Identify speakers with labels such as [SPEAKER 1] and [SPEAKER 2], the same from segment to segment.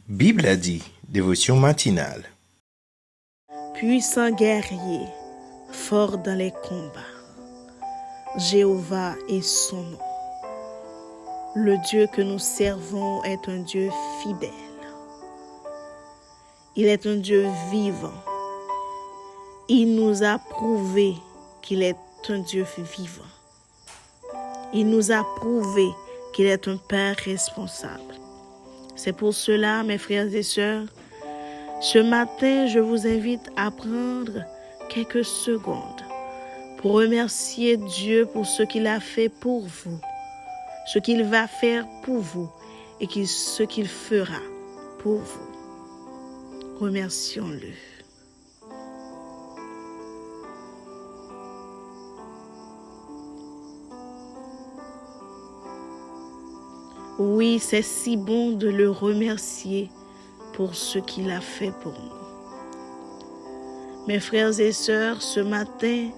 [SPEAKER 1] Bible a dit, dévotion matinale.
[SPEAKER 2] Puissant guerrier, fort dans les combats, Jéhovah est son nom. Le Dieu que nous servons est un Dieu fidèle. Il est un Dieu vivant. Il nous a prouvé qu'il est un Dieu vivant. Il nous a prouvé qu'il est un Père responsable. C'est pour cela, mes frères et sœurs, ce matin, je vous invite à prendre quelques secondes pour remercier Dieu pour ce qu'il a fait pour vous, ce qu'il va faire pour vous et ce qu'il fera pour vous. Remercions-le. Oui, c'est si bon de le remercier pour ce qu'il a fait pour nous. Mes frères et sœurs, ce matin,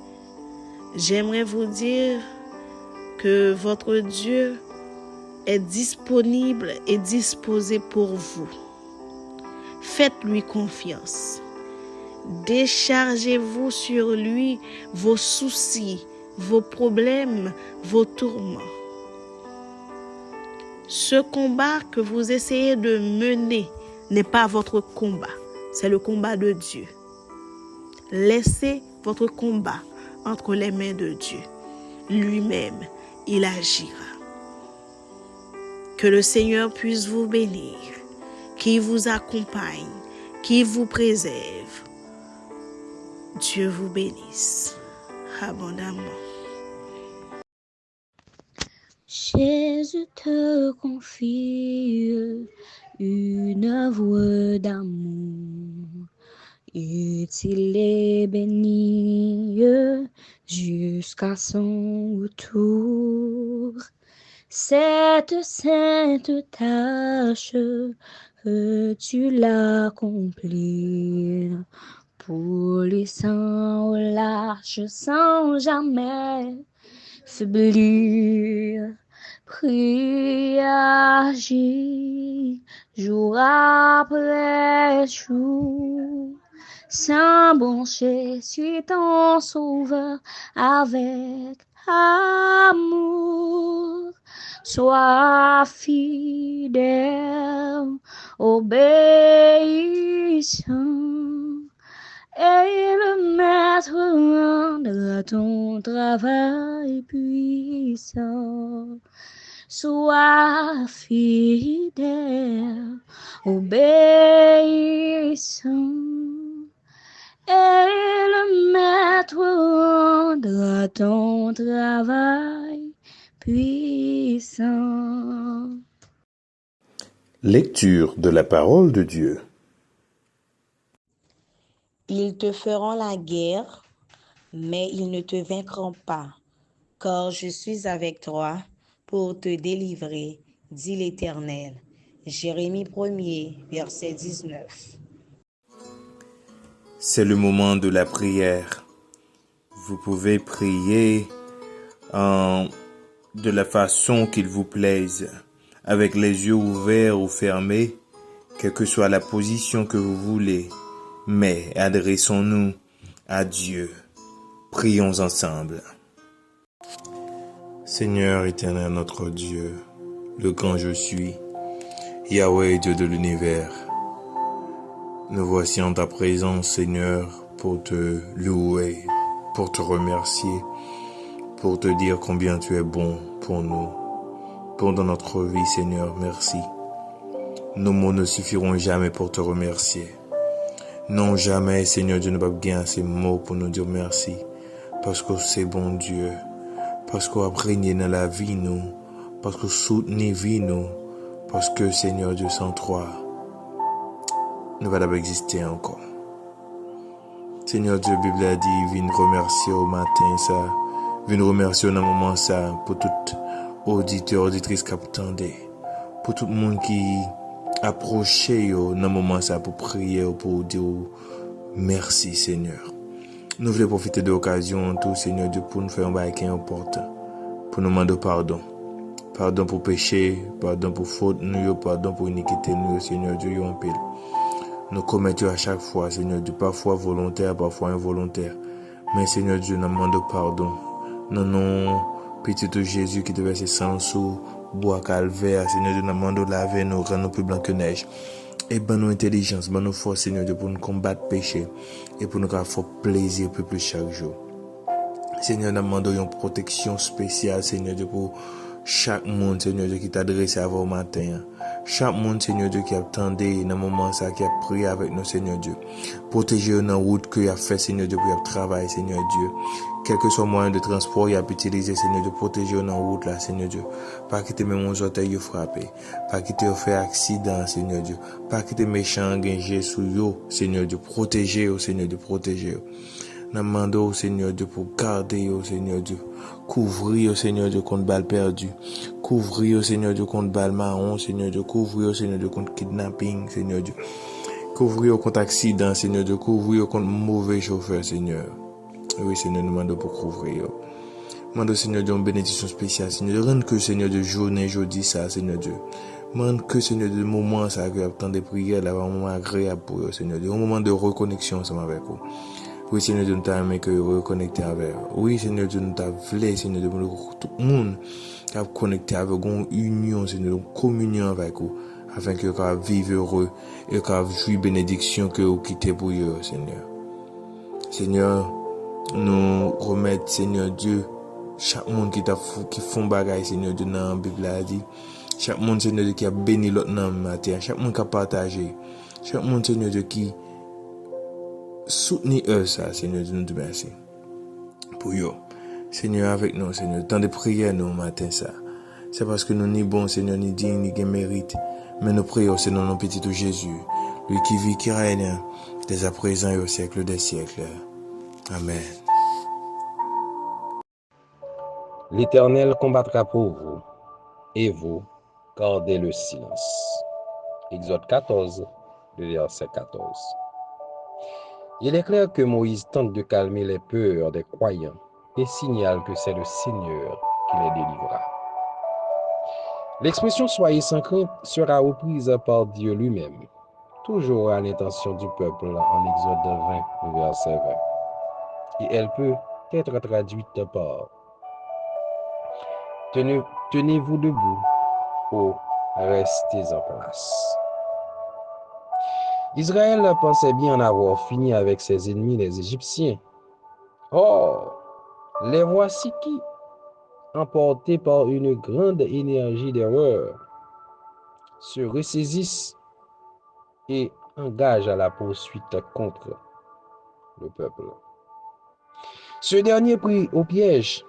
[SPEAKER 2] j'aimerais vous dire que votre Dieu est disponible et disposé pour vous. Faites-lui confiance. Déchargez-vous sur lui vos soucis, vos problèmes, vos tourments. Ce combat que vous essayez de mener n'est pas votre combat, c'est le combat de Dieu. Laissez votre combat entre les mains de Dieu. Lui-même, il agira. Que le Seigneur puisse vous bénir, qu'il vous accompagne, qu'il vous préserve. Dieu vous bénisse abondamment.
[SPEAKER 3] Jésus te confie une œuvre d'amour, utile et bénie jusqu'à son retour. Cette sainte tâche tu l'accomplis pour lui sans relâche, sans jamais faiblir. Prie, agis, jour après jour, sans broncher sur ton sauveur avec amour. Sois fidèle, obéissant, et le maître rendra ton travail puissant. Sois fidèle, obéissant, et le maître rendra ton travail puissant.
[SPEAKER 1] Lecture de la parole de Dieu.
[SPEAKER 4] Ils te feront la guerre, mais ils ne te vaincront pas, car je suis avec toi pour te délivrer, dit l'Éternel. Jérémie 1er, verset 19.
[SPEAKER 1] C'est le moment de la prière. Vous pouvez prier de la façon qu'il vous plaise, avec les yeux ouverts ou fermés, quelle que soit la position que vous voulez. Mais adressons-nous à Dieu. Prions ensemble. Seigneur éternel, notre Dieu, le grand je suis, Yahweh, Dieu de l'univers, nous voici en ta présence, Seigneur, pour te louer, pour te remercier, pour te dire combien tu es bon pour nous. Pendant notre vie, Seigneur, merci. Nos mots ne suffiront jamais pour te remercier. Non, jamais, Seigneur Dieu, ne peut pas gagner ces mots pour nous dire merci. Parce que c'est bon Dieu. Parce qu'on a régné dans la vie, nous. Parce qu'on soutient vie, nous. Parce que, Seigneur Dieu, sans toi, nous ne va pas exister encore. Seigneur Dieu, Bible a dit, viens remercier au matin, ça. Viens remercier dans le moment, ça, pour tout auditeur, auditrice qui attendait. Pour tout le monde qui approché dans le moment ça pour prier pour dire merci Seigneur. Nous voulons profiter de l'occasion tout Seigneur Dieu pour nous faire un bail qui est important, pour nous demander pardon Pardon pour péché, pardon pour faute, nous, pardon pour iniquité, nous, Seigneur Dieu, en pile. Nous commettons à chaque fois, Seigneur Dieu, parfois volontaire, parfois involontaire. Mais Seigneur Dieu, nous demandons pardon. Non, non, petit Jésus qui devait se sang sous bois calvaire, Seigneur Dieu, nous demandons laver nous, rendre nous plus blancs que neige. Et bonne nous intelligence, bonne nous force, Seigneur Dieu, pour nous combattre le péché et pour nous faire plaisir plus chaque jour. Seigneur, nous demandons une protection spéciale, Seigneur Dieu, pour chaque monde, Seigneur Dieu, qui t'a adressé à vous au matin. Chaque monde, Seigneur Dieu, qui attendait dans le moment ça, qui a prié avec nous, Seigneur Dieu. Protégez dans la route que a fait, Seigneur Dieu, pour travailler, Seigneur Dieu. Quel que soit le moyen de transport, il a utilisé, Seigneur Dieu, protégez dans la route là, Seigneur Dieu. Pas quitter même aux orteils frappés. Pas quitter faire accident, Seigneur Dieu. Pas quitter méchant, gagner sous yo, Seigneur Dieu. Protégez, Seigneur Dieu, protégez. Nous demandons au Seigneur Dieu pour garder au Seigneur Dieu. Couvrir au Seigneur Dieu contre balle perdue. Couvrir au Seigneur Dieu contre balle marron, Seigneur Dieu. Couvrir au Seigneur Dieu contre kidnapping, Seigneur Dieu. Couvrir contre accident, Seigneur Dieu. Couvrir contre mauvais chauffeur, Seigneur. Oui, Seigneur, nous demandons pour couvrir. Nous demandons, Seigneur Dieu, une bénédiction spéciale, Seigneur Dieu. Rendre que, Seigneur Dieu, journée, jeudi, ça, Seigneur Dieu. Rendre que, Seigneur Dieu, moment, ça, que tant de prières, là, un moment agréable pour eux, Seigneur Dieu. Un moment de reconnexion, ensemble avec vous. Oui, Seigneur Dieu, nous t'a aimé que reconnecter avec. Oui, Seigneur Dieu, nous t'a voulu, Seigneur Dieu, tout le monde qui a connecté avec une union, Seigneur, une communion avec vous, afin que vous viviez heureux et que vous jouiez bénédiction que vous quittez pour eux, Seigneur. Seigneur, nous remettons, Seigneur Dieu, chaque monde qui font bagaille, Seigneur Dieu, dans la Bible a dit. Chaque monde, Seigneur Dieu, qui a béni l'autre dans le matin. Chaque monde qui a partagé. Chaque monde, Seigneur Dieu, qui soutenez eux ça, Seigneur Dieu, nous te remercie. Pour eux. Seigneur, avec nous, Seigneur, tant de prières nous matin ça. C'est parce que nous ni bons, Seigneur, ni dignes, ni gain mérite. Mais nous prions, Seigneur, dans petit Jésus, lui qui vit, qui règne, dès à présent et au siècle des siècles. Amen.
[SPEAKER 5] L'Éternel combattra pour vous, et vous, gardez le silence. Exode 14, le verset 14. Il est clair que Moïse tente de calmer les peurs des croyants et signale que c'est le Seigneur qui les délivra. L'expression « soyez sans crainte » sera reprise par Dieu lui-même, toujours à l'intention du peuple en Exode 20, verset 20. Et elle peut être traduite par « Tenez-vous debout ou restez en place ». Israël pensait bien en avoir fini avec ses ennemis, les Égyptiens. Or, les voici qui, emportés par une grande énergie d'erreur, se ressaisissent et engagent à la poursuite contre le peuple. Ce dernier prit au piège,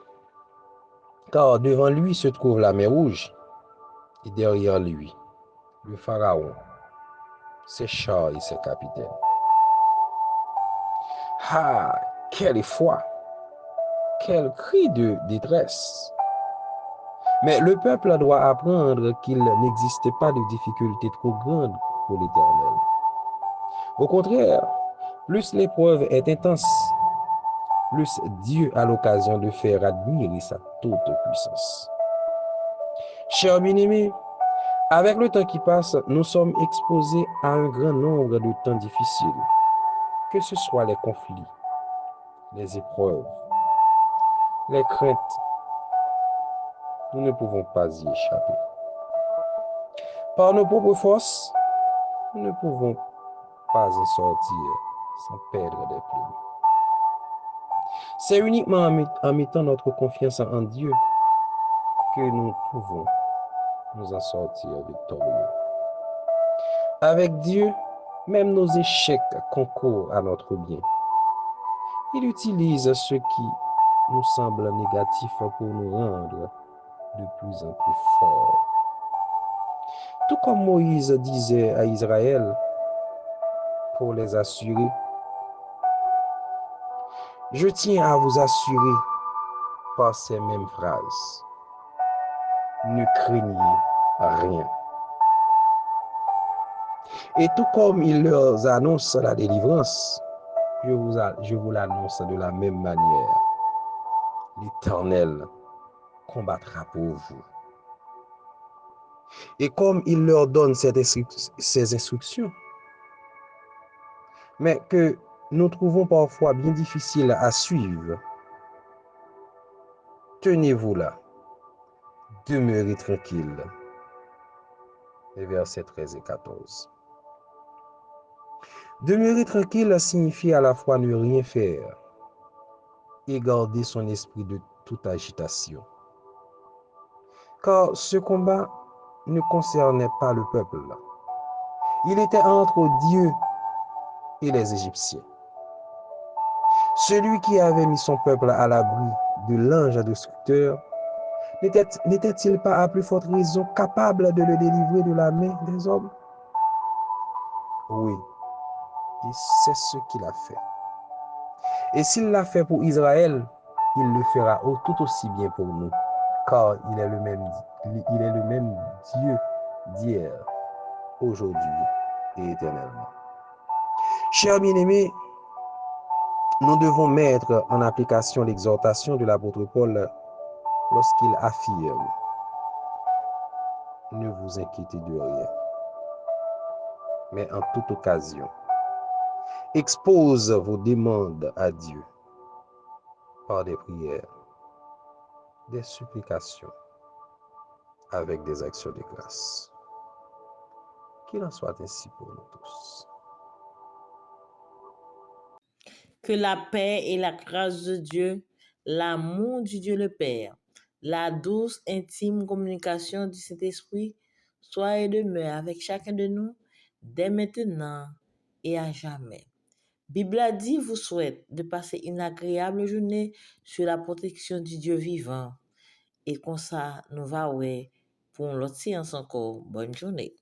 [SPEAKER 5] car devant lui se trouve la mer Rouge, et derrière lui, le Pharaon, ses chars et ses capitaines. Ah, quelle foi! Quel cri de détresse! Mais le peuple doit apprendre qu'il n'existe pas de difficulté trop grande pour l'Éternel. Au contraire, plus l'épreuve est intense, plus Dieu a l'occasion de faire admirer sa toute puissance. Chers bien-aimés, avec le temps qui passe, nous sommes exposés à un grand nombre de temps difficiles, que ce soit les conflits, les épreuves, les craintes. Nous ne pouvons pas y échapper. Par nos propres forces, nous ne pouvons pas en sortir sans perdre des plumes. C'est uniquement en mettant notre confiance en Dieu que nous pouvons nous en sortir victorieux. Avec Dieu, même nos échecs concourent à notre bien. Il utilise ce qui nous semble négatif pour nous rendre de plus en plus forts. Tout comme Moïse disait à Israël pour les assurer, je tiens à vous assurer par ces mêmes phrases. Ne craignez rien. Et tout comme il leur annonce la délivrance, je vous l'annonce de la même manière. L'Éternel combattra pour vous. Et comme il leur donne ces instructions, mais que nous trouvons parfois bien difficiles à suivre, tenez-vous là, demeurez tranquille. Les versets 13 et 14. Demeurer tranquille signifie à la fois ne rien faire et garder son esprit de toute agitation. Car ce combat ne concernait pas le peuple. Il était entre Dieu et les Égyptiens. Celui qui avait mis son peuple à l'abri de l'ange destructeur n'était-il pas à plus forte raison capable de le délivrer de la main des hommes? Oui, et c'est ce qu'il a fait. Et s'il l'a fait pour Israël, il le fera tout aussi bien pour nous, car il est le même Dieu d'hier, aujourd'hui et éternellement. Chers bien-aimés, nous devons mettre en application l'exhortation de l'apôtre Paul lorsqu'il affirme: ne vous inquiétez de rien, mais en toute occasion, expose vos demandes à Dieu par des prières, des supplications, avec des actions de grâce. Qu'il en soit ainsi pour nous tous.
[SPEAKER 2] Que la paix et la grâce de Dieu, l'amour du Dieu le Père, la douce, intime communication du Saint-Esprit soient et demeurent avec chacun de nous dès maintenant et à jamais. Bible a dit vous souhaite de passer une agréable journée sur la protection du Dieu vivant. Et comme ça, nous va pour l'autre séance encore. Bonne journée.